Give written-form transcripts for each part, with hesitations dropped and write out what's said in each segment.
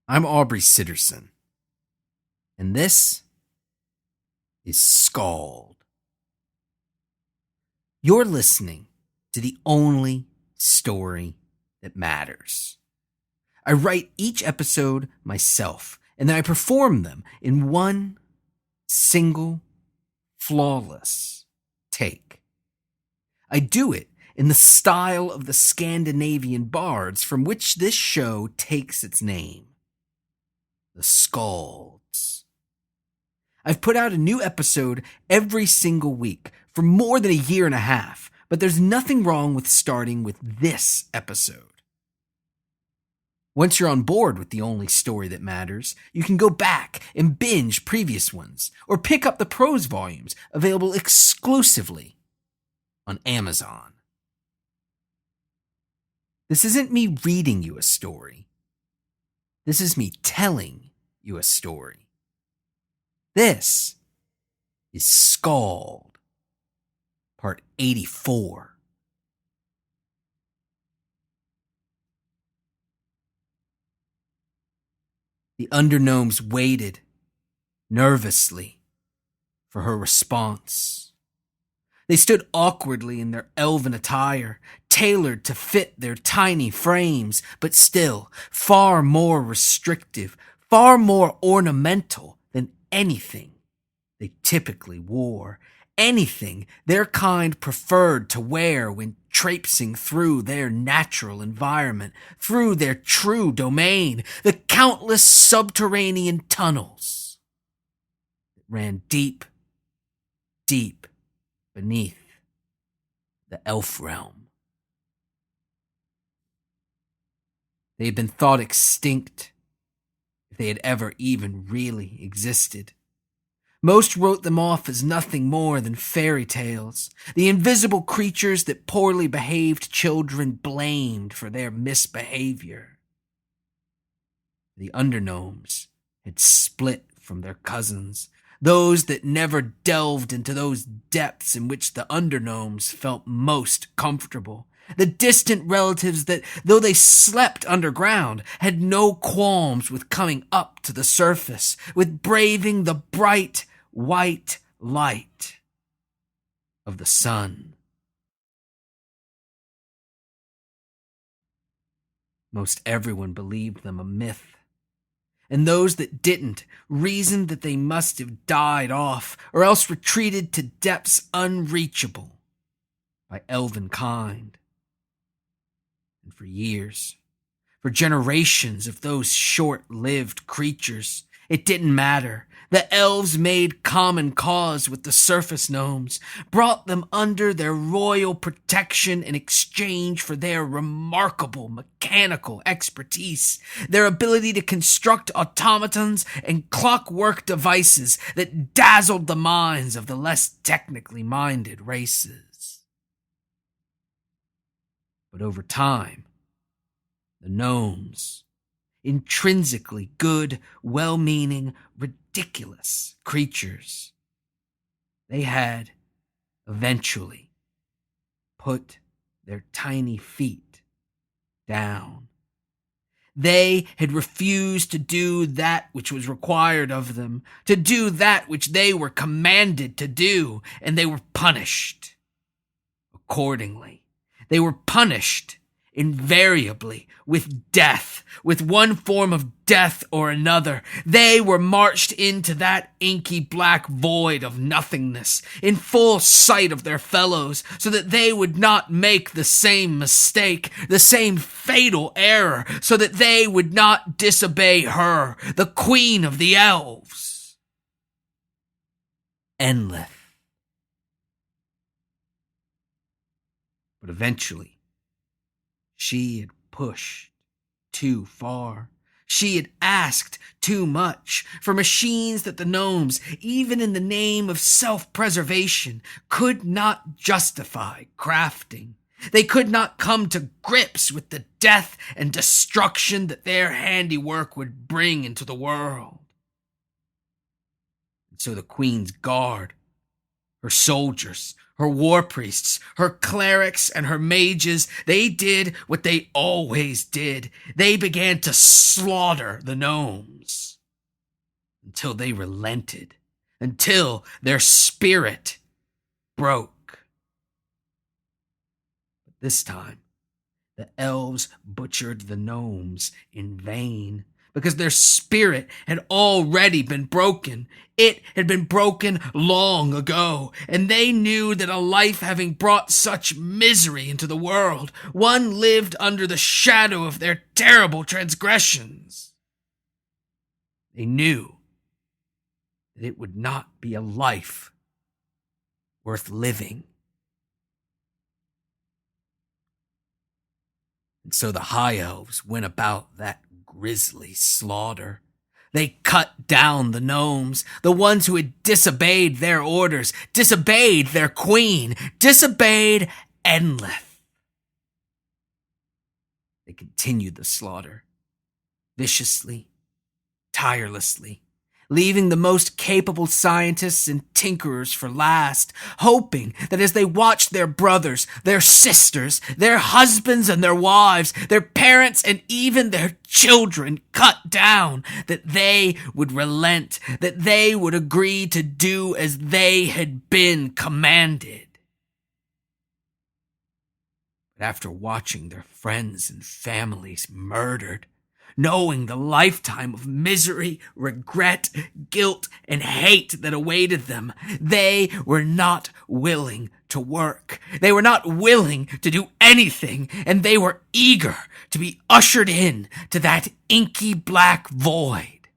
I'm Aubrey Sitterson, and this is SKALD. You're listening to the only story that matters. I write each episode myself, and then I perform them in one single, flawless take. I do it in the style of the Scandinavian bards from which this show takes its name, the SKALDs. I've put out a new episode every single week for more than a year and a half, but there's nothing wrong with starting with this episode. Once you're on board with the only story that matters, you can go back and binge previous ones, or pick up the prose volumes available exclusively on Amazon. This isn't me reading you a story. This is me telling you a story. This is SKALD, part 84. The undergnomes waited, nervously, for her response. They stood awkwardly in their elven attire, tailored to fit their tiny frames, but still far more restrictive, far more ornamental than anything they typically wore, anything their kind preferred to wear when traipsing through their natural environment, through their true domain, the countless subterranean tunnels that ran deep, deep beneath the elf realm. They had been thought extinct, if they had ever even really existed. Most wrote them off as nothing more than fairy tales, the invisible creatures that poorly behaved children blamed for their misbehavior. The undergnomes had split from their cousins, those that never delved into those depths in which the undergnomes felt most comfortable, the distant relatives that, though they slept underground, had no qualms with coming up to the surface, with braving the bright white light of the sun. Most everyone believed them a myth, and those that didn't reasoned that they must have died off or else retreated to depths unreachable by elven kind. And for years, for generations of those short-lived creatures, it didn't matter. The elves made common cause with the surface gnomes, brought them under their royal protection in exchange for their remarkable mechanical expertise, their ability to construct automatons and clockwork devices that dazzled the minds of the less technically minded races. But over time, the gnomes, intrinsically good, well-meaning, ridiculous creatures, they had eventually put their tiny feet down. They had refused to do that which was required of them, to do that which they were commanded to do, and they were punished accordingly. They were punished invariably with death, with one form of death or another. They were marched into that inky black void of nothingness in full sight of their fellows, so that they would not make the same mistake, the same fatal error, so that they would not disobey her, the queen of the elves, Enlith. But eventually, she had pushed too far. She had asked too much for machines that the gnomes, even in the name of self-preservation, could not justify crafting. They could not come to grips with the death and destruction that their handiwork would bring into the world. And so the Queen's Guard, Her soldiers, her war priests, her clerics, and her mages, they did what they always did. They began to slaughter the gnomes until they relented, until their spirit broke. But this time, the elves butchered the gnomes in vain, because their spirit had already been broken. It had been broken long ago, and they knew that a life having brought such misery into the world, one lived under the shadow of their terrible transgressions. They knew that it would not be a life worth living. And so the High Elves went about that grisly slaughter. They cut down the gnomes, the ones who had disobeyed their orders, disobeyed their queen, disobeyed Enlith. They continued the slaughter, viciously, tirelessly, leaving the most capable scientists and tinkerers for last, hoping that as they watched their brothers, their sisters, their husbands and their wives, their parents and even their children cut down, that they would relent, that they would agree to do as they had been commanded. But after watching their friends and families murdered, knowing the lifetime of misery, regret, guilt, and hate that awaited them, they were not willing to work. They were not willing to do anything, and they were eager to be ushered in to that inky black void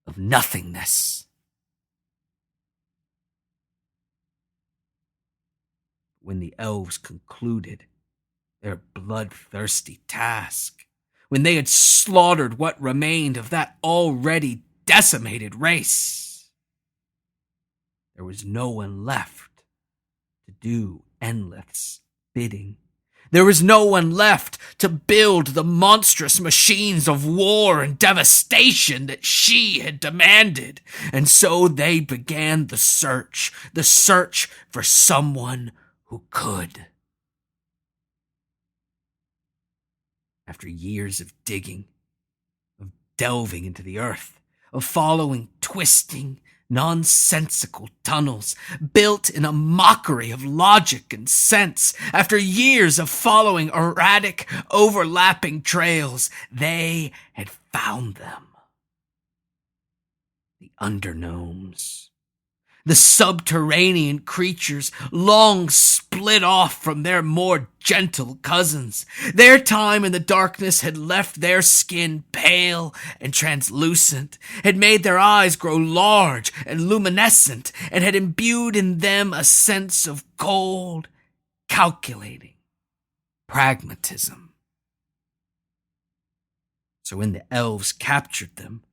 of nothingness. When the elves concluded their bloodthirsty task, when they had slaughtered what remained of that already decimated race, there was no one left to do Enlith's bidding. There was no one left to build the monstrous machines of war and devastation that she had demanded. And so they began the search for someone who could. After years of digging, of delving into the earth, of following twisting, nonsensical tunnels built in a mockery of logic and sense, after years of following erratic, overlapping trails, they had found them. The undergnomes. The subterranean creatures long split off from their more gentle cousins. Their time in the darkness had left their skin pale and translucent, had made their eyes grow large and luminescent, and had imbued in them a sense of cold, calculating pragmatism. So when the elves captured them,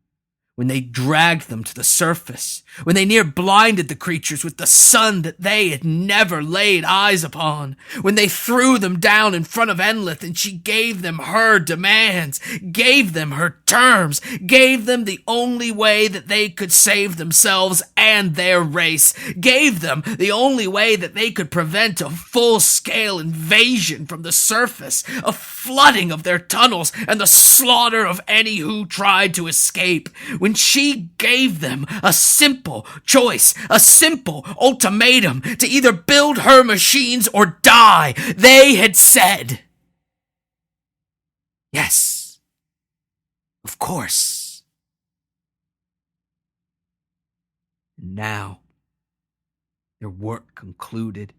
when they dragged them to the surface, when they near blinded the creatures with the sun that they had never laid eyes upon, when they threw them down in front of Enlith and she gave them her demands, gave them her terms, gave them the only way that they could save themselves and their race, gave them the only way that they could prevent a full-scale invasion from the surface, a flooding of their tunnels, and the slaughter of any who tried to escape. When she gave them a simple choice, a simple ultimatum to either build her machines or die, they had said, yes, of course. Now, their work concluded,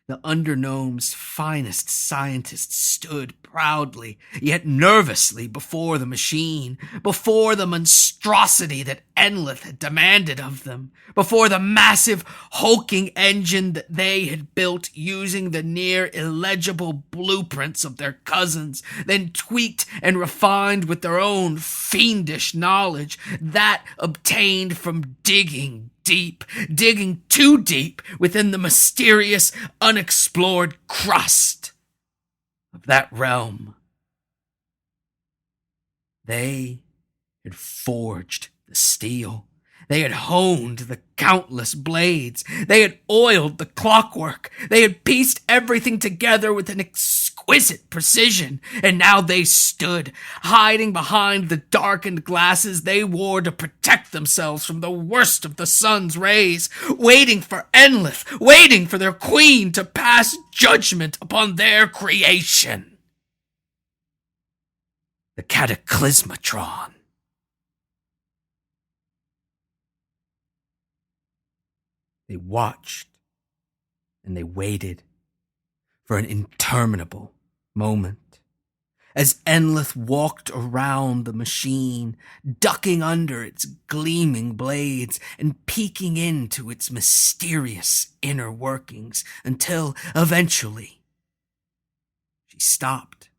the undergnomes' finest scientists stood proudly, yet nervously, before the machine, before the monstrosity that Enlith had demanded of them, before the massive, hulking engine that they had built using the near illegible blueprints of their cousins, then tweaked and refined with their own fiendish knowledge, that obtained from digging deep, digging too deep within the mysterious, unexplored crust of that realm. They had forged the steel. They had honed the countless blades. They had oiled the clockwork. They had pieced everything together with an exquisite precision. And now they stood, hiding behind the darkened glasses they wore to protect themselves from the worst of the sun's rays, waiting for Enlith, waiting for their queen to pass judgment upon their creation. The cataclysmatron. They watched and they waited for an interminable moment as Enlith walked around the machine, ducking under its gleaming blades and peeking into its mysterious inner workings until eventually she stopped,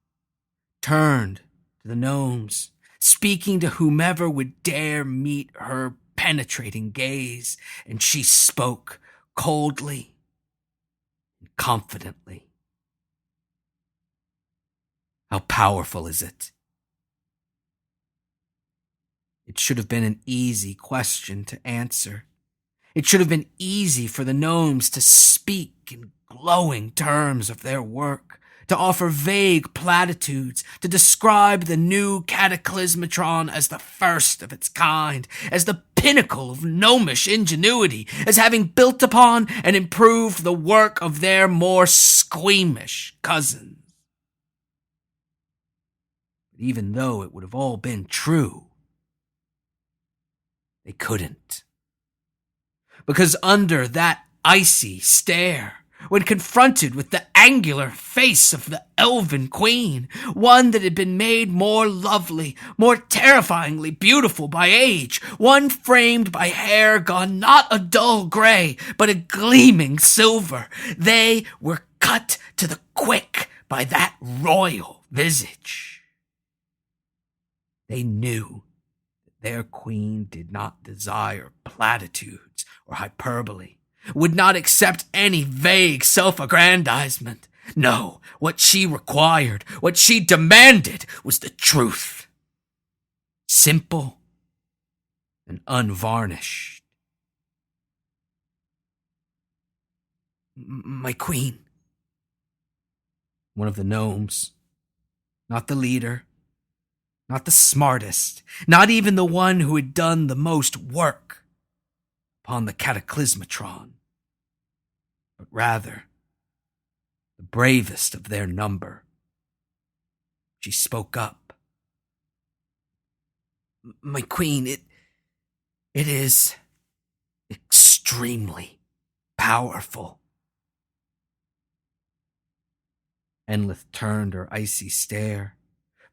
turned to the gnomes, speaking to whomever would dare meet her penetrating gaze, and she spoke coldly and confidently. How powerful is it? It should have been an easy question to answer. It should have been easy for the gnomes to speak in glowing terms of their work, to offer vague platitudes, to describe the new cataclysmatron as the first of its kind, as the pinnacle of gnomish ingenuity, as having built upon and improved the work of their more squeamish cousins. But even though it would have all been true, they couldn't. Because under that icy stare, when confronted with the angular face of the elven queen, one that had been made more lovely, more terrifyingly beautiful by age, one framed by hair gone not a dull gray, but a gleaming silver, they were cut to the quick by that royal visage. They knew that their queen did not desire platitudes or hyperbole, would not accept any vague self-aggrandizement. No, what she required, what she demanded was the truth. Simple and unvarnished. My queen. One of the gnomes, not the leader, not the smartest, not even the one who had done the most work upon the cataclysmatron, but rather the bravest of their number. She spoke up. My queen, it is extremely powerful. Enlith turned her icy stare,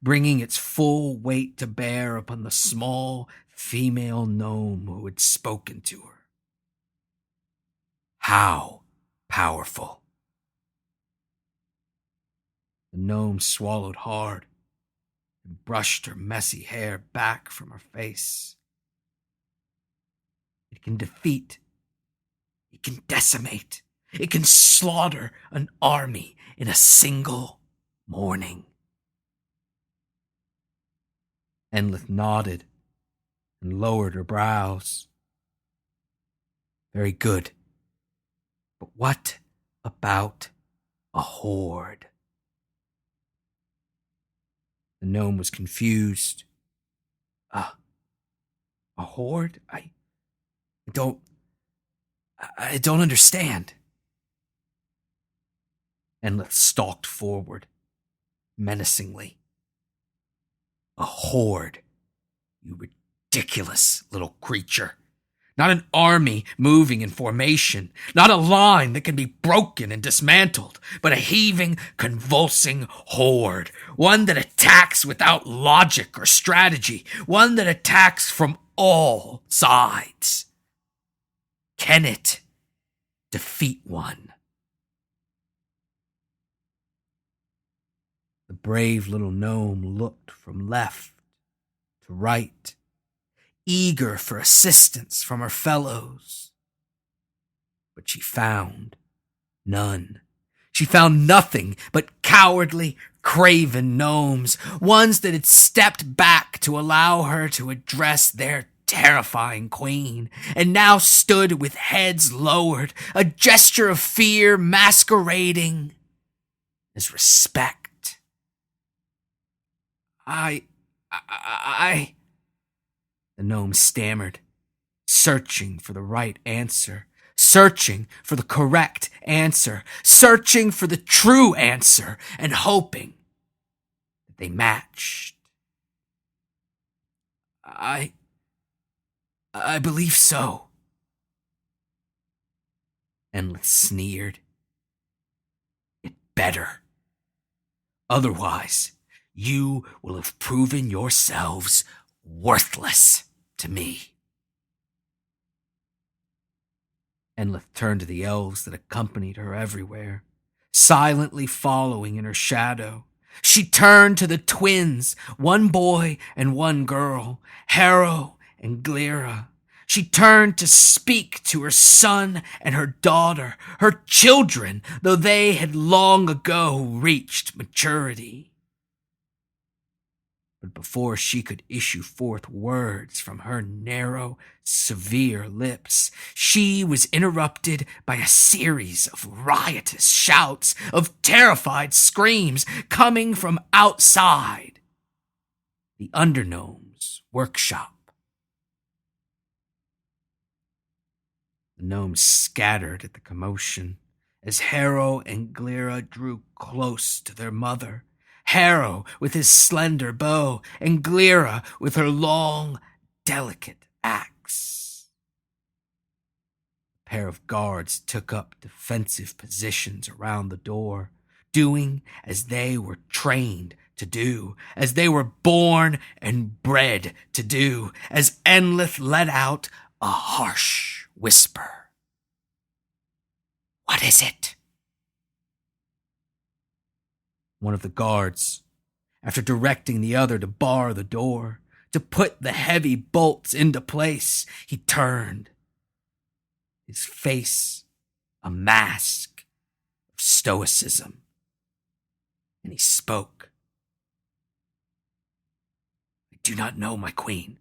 bringing its full weight to bear upon the small female gnome who had spoken to her. How powerful. The gnome swallowed hard and brushed her messy hair back from her face. It can defeat, it can decimate, it can slaughter an army in a single morning. Enlith nodded and lowered her brows. Very good. But what about a horde? The gnome was confused. A horde? I don't understand. Enlith stalked forward, menacingly. A horde, you ridiculous little creature. Not an army moving in formation, not a line that can be broken and dismantled, but a heaving, convulsing horde, one that attacks without logic or strategy, one that attacks from all sides. Can it defeat one? The brave little gnome looked from left to right, eager for assistance from her fellows. But she found none. She found nothing but cowardly, craven gnomes, ones that had stepped back to allow her to address their terrifying queen, and now stood with heads lowered, a gesture of fear masquerading as respect. I, the gnome stammered, searching for the right answer, searching for the correct answer, searching for the true answer, and hoping that they matched. I believe so. Endless sneered. It better. Otherwise, you will have proven yourselves worthless to me. Enlith turned to the elves that accompanied her everywhere, silently following in her shadow. She turned to the twins, one boy and one girl, Harrow and Glera. She turned to speak to her son and her daughter, her children, though they had long ago reached maturity. But before she could issue forth words from her narrow, severe lips, she was interrupted by a series of riotous shouts, of terrified screams coming from outside the undergnomes' workshop. The gnomes scattered at the commotion as Harrow and Glera drew close to their mother. Harrow with his slender bow, and Glera with her long, delicate axe. A pair of guards took up defensive positions around the door, doing as they were trained to do, as they were born and bred to do, as Enlith let out a harsh whisper. "What is it?" One of the guards, after directing the other to bar the door, to put the heavy bolts into place, he turned, his face a mask of stoicism, and he spoke. "I do not know, my queen,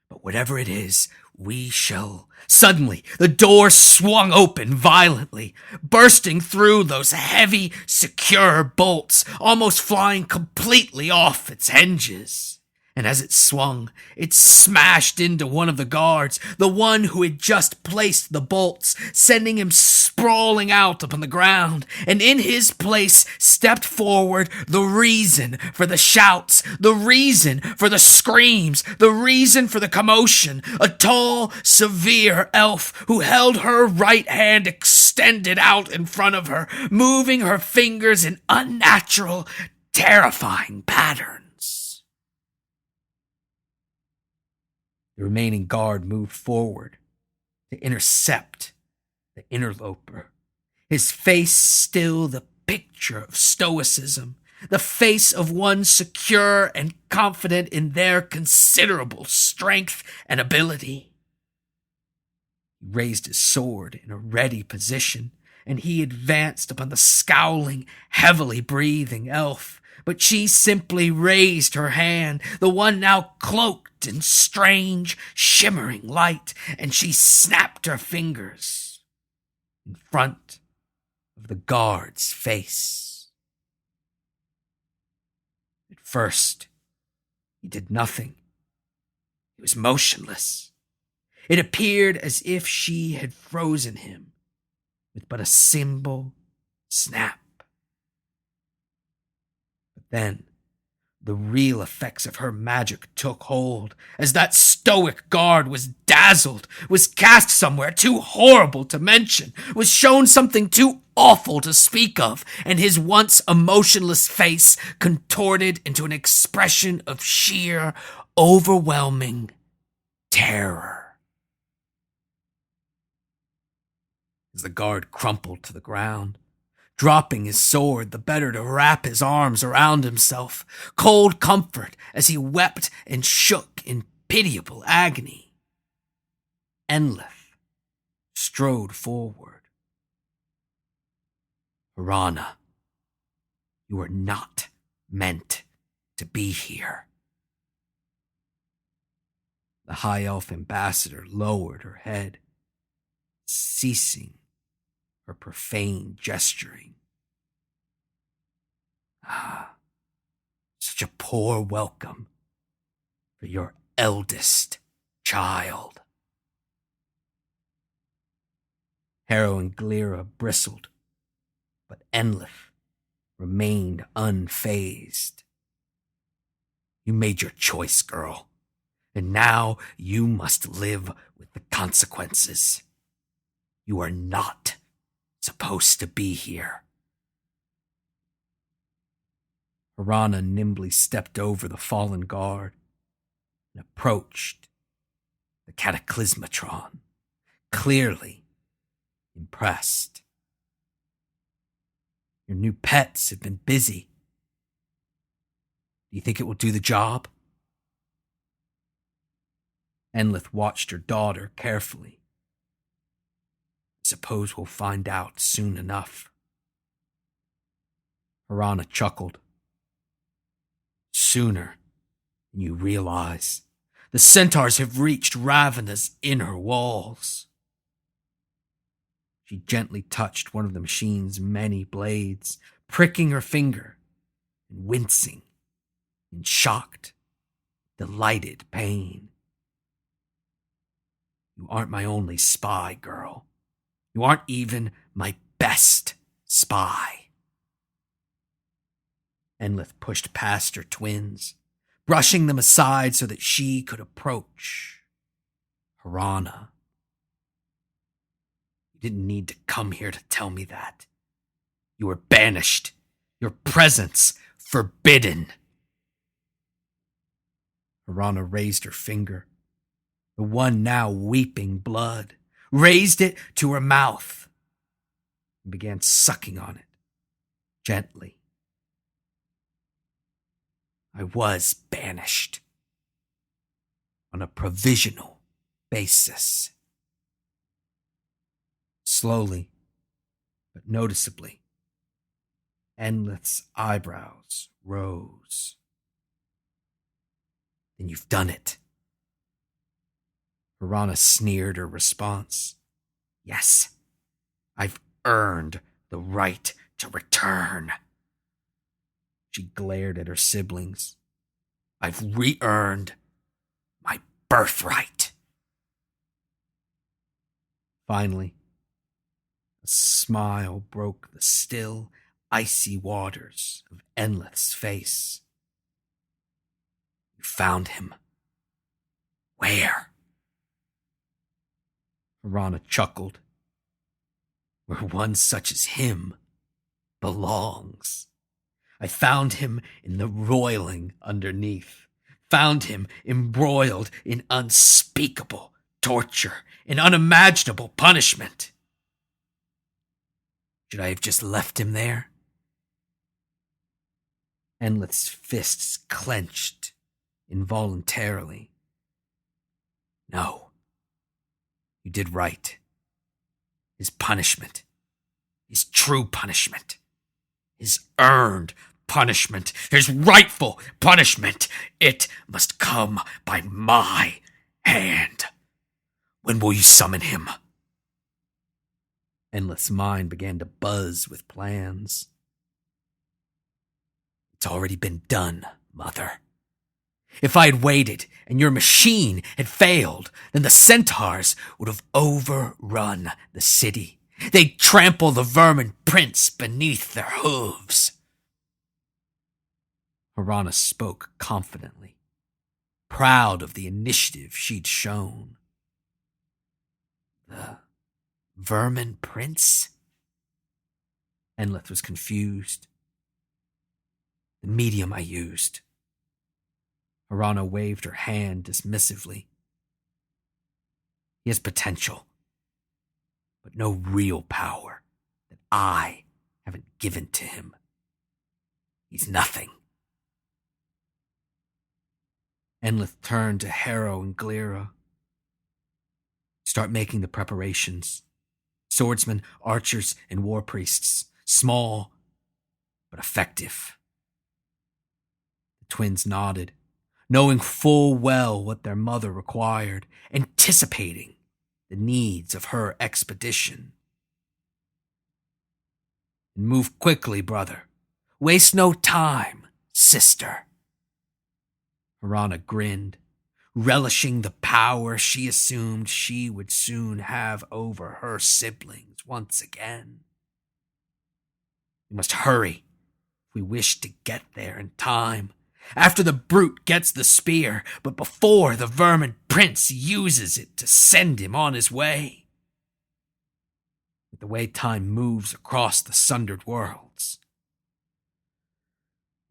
but whatever it is, we shall..." Suddenly, the door swung open violently, bursting through those heavy, secure bolts, almost flying completely off its hinges. And as it swung, it smashed into one of the guards, the one who had just placed the bolts, sending him sprawling out upon the ground. And in his place stepped forward the reason for the shouts, the reason for the screams, the reason for the commotion, a tall, severe elf who held her right hand extended out in front of her, moving her fingers in unnatural, terrifying patterns. The remaining guard moved forward to intercept the interloper, his face still the picture of stoicism, the face of one secure and confident in their considerable strength and ability. He raised his sword in a ready position, and he advanced upon the scowling, heavily breathing elf. But she simply raised her hand, the one now cloaked in strange, shimmering light, and she snapped her fingers in front of the guard's face. At first, he did nothing. He was motionless. It appeared as if she had frozen him with but a single snap. Then, the real effects of her magic took hold, as that stoic guard was dazzled, was cast somewhere too horrible to mention, was shown something too awful to speak of, and his once emotionless face contorted into an expression of sheer, overwhelming terror. As the guard crumpled to the ground, dropping his sword the better to wrap his arms around himself, cold comfort as he wept and shook in pitiable agony, Enlith strode forward. "Harana, you are not meant to be here." The high elf ambassador lowered her head, ceasing her profane gesturing. Ah, such a poor welcome for your eldest child. Harrow and Glera bristled, but Enlith remained unfazed. You made your choice, girl, and now you must live with the consequences. You are not supposed to be here. Harana nimbly stepped over the fallen guard and approached the cataclysmatron, clearly impressed. Your new pets have been busy. Do you think it will do the job? Enlith watched her daughter carefully. I suppose we'll find out soon enough. Harana chuckled. Sooner than you realize. The centaurs have reached Ravena's inner walls. She gently touched one of the machine's many blades, pricking her finger and wincing in shocked, delighted pain. You aren't my only spy, girl. You aren't even my best spy. Enlith pushed past her twins, brushing them aside so that she could approach Harana. You didn't need to come here to tell me that. You were banished, your presence forbidden. Harana raised her finger, the one now weeping blood, raised it to her mouth, and began sucking on it, gently. I was banished on a provisional basis. Slowly, but noticeably, Enlith's eyebrows rose. Then you've done it. Harana sneered her response. Yes, I've earned the right to return. She glared at her siblings. I've re-earned my birthright. Finally, a smile broke the still, icy waters of Enlith's face. You found him. Where? Harana chuckled. Where one such as him belongs. I found him in the roiling underneath. Found him embroiled in unspeakable torture and unimaginable punishment. Should I have just left him there? Enlith's fists clenched involuntarily. No. You did right. His punishment. His true punishment. His earned punishment. His rightful punishment. It must come by my hand. When will you summon him? Enlith's mind began to buzz with plans. It's already been done, Mother. If I had waited and your machine had failed, then the centaurs would have overrun the city. They'd trample the vermin prince beneath their hooves. Harana spoke confidently, proud of the initiative she'd shown. The vermin prince? Enlith was confused. The medium I used. Harana waved her hand dismissively. He has potential, but no real power that I haven't given to him. He's nothing. Enlith turned to Harrow and Glera. Start making the preparations. Swordsmen, archers, and war priests. Small, but effective. The twins nodded. knowing full well what their mother required, anticipating the needs of her expedition. Move quickly, brother. Waste no time, sister. Marana grinned, relishing the power she assumed she would soon have over her siblings once again. We must hurry if we wish to get there in time, after the brute gets the spear, but before the vermin prince uses it to send him on his way. With the way time moves across the sundered worlds,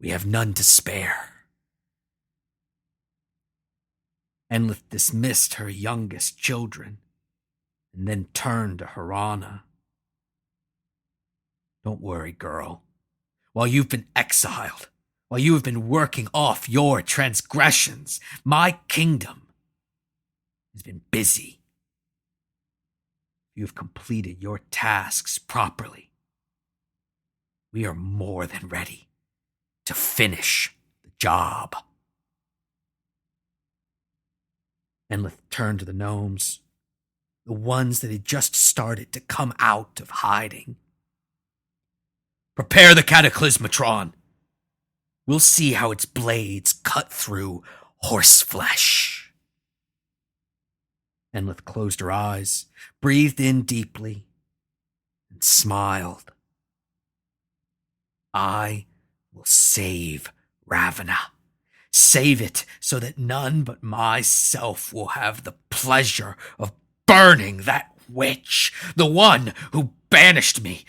we have none to spare. Enlith dismissed her youngest children and then turned to Harana. Don't worry, girl. While you've been exiled, while you have been working off your transgressions, my kingdom has been busy. You have completed your tasks properly. We are more than ready to finish the job. Enlith turned to the gnomes, the ones that had just started to come out of hiding. Prepare the cataclysmatron. We'll see how its blades cut through horse flesh. Enlith closed her eyes, breathed in deeply, and smiled. I will save Ravena. Save it so that none but myself will have the pleasure of burning that witch, the one who banished me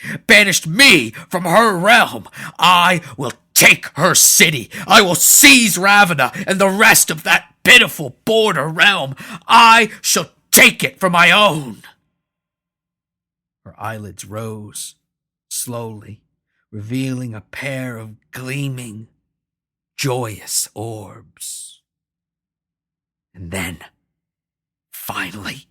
from her realm. I will take her city. I will seize Ravena and the rest of that pitiful border realm. I shall take it for my own. Her eyelids rose slowly, revealing a pair of gleaming, joyous orbs. And then, finally,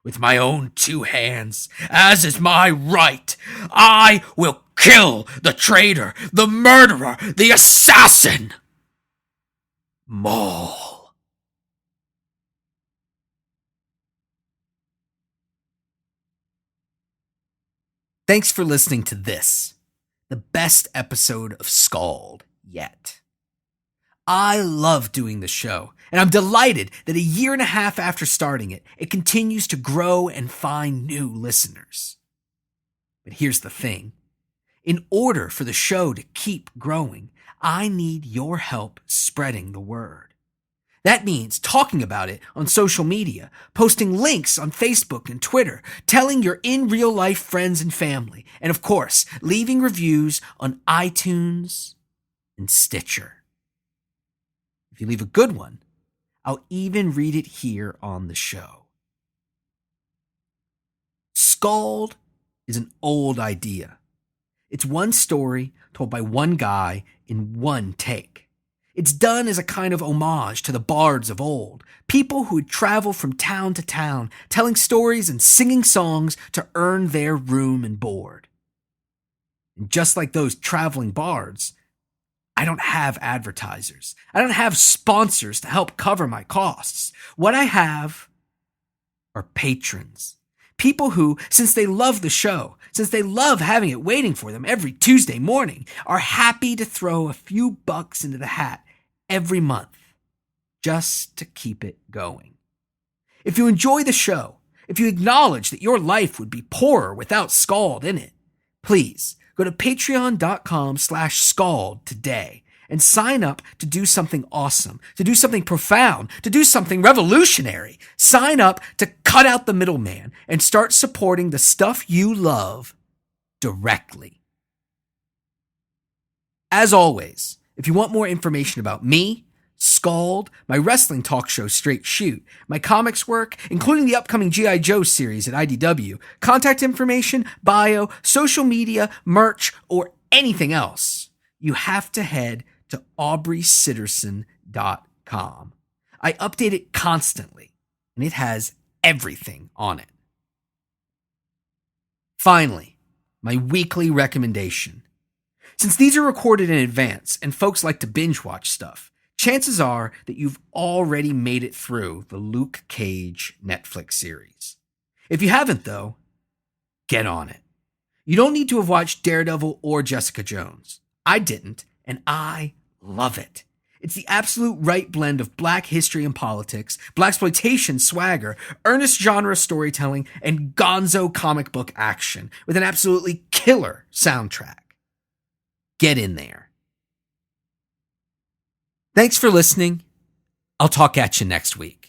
with my own two hands, as is my right, I will kill the traitor, the murderer, the assassin, Maul. Thanks for listening to this, the best episode of SKALD yet. I love doing the show, and I'm delighted that a year and a half after starting it, it continues to grow and find new listeners. But here's the thing. In order for the show to keep growing, I need your help spreading the word. That means talking about it on social media, posting links on Facebook and Twitter, telling your in-real-life friends and family, and of course, leaving reviews on iTunes and Stitcher. If you leave a good one, I'll even read it here on the show. SKALD is an old idea. It's one story told by one guy in one take. It's done as a kind of homage to the bards of old, people who would travel from town to town, telling stories and singing songs to earn their room and board. And just like those traveling bards, I don't have advertisers. I don't have sponsors to help cover my costs. What I have are patrons. People who, since they love the show, since they love having it waiting for them every Tuesday morning, are happy to throw a few bucks into the hat every month just to keep it going. If you enjoy the show, if you acknowledge that your life would be poorer without SKALD in it, please go to patreon.com/SKALD today and sign up to do something awesome, to do something profound, to do something revolutionary. Sign up to cut out the middleman and start supporting the stuff you love directly. As always, if you want more information about me, SKALD, my wrestling talk show Straight Shoot, my comics work, including the upcoming G.I. Joe series at IDW, contact information, bio, social media, merch, or anything else, you have to head to aubreysitterson.com. I update it constantly, and it has everything on it. Finally, my weekly recommendation. Since these are recorded in advance and folks like to binge watch stuff, chances are that you've already made it through the Luke Cage Netflix series. If you haven't, though, get on it. You don't need to have watched Daredevil or Jessica Jones. I didn't, and I love it. It's the absolute right blend of black history and politics, blaxploitation swagger, earnest genre storytelling, and gonzo comic book action with an absolutely killer soundtrack. Get in there. Thanks for listening. I'll talk at you next week.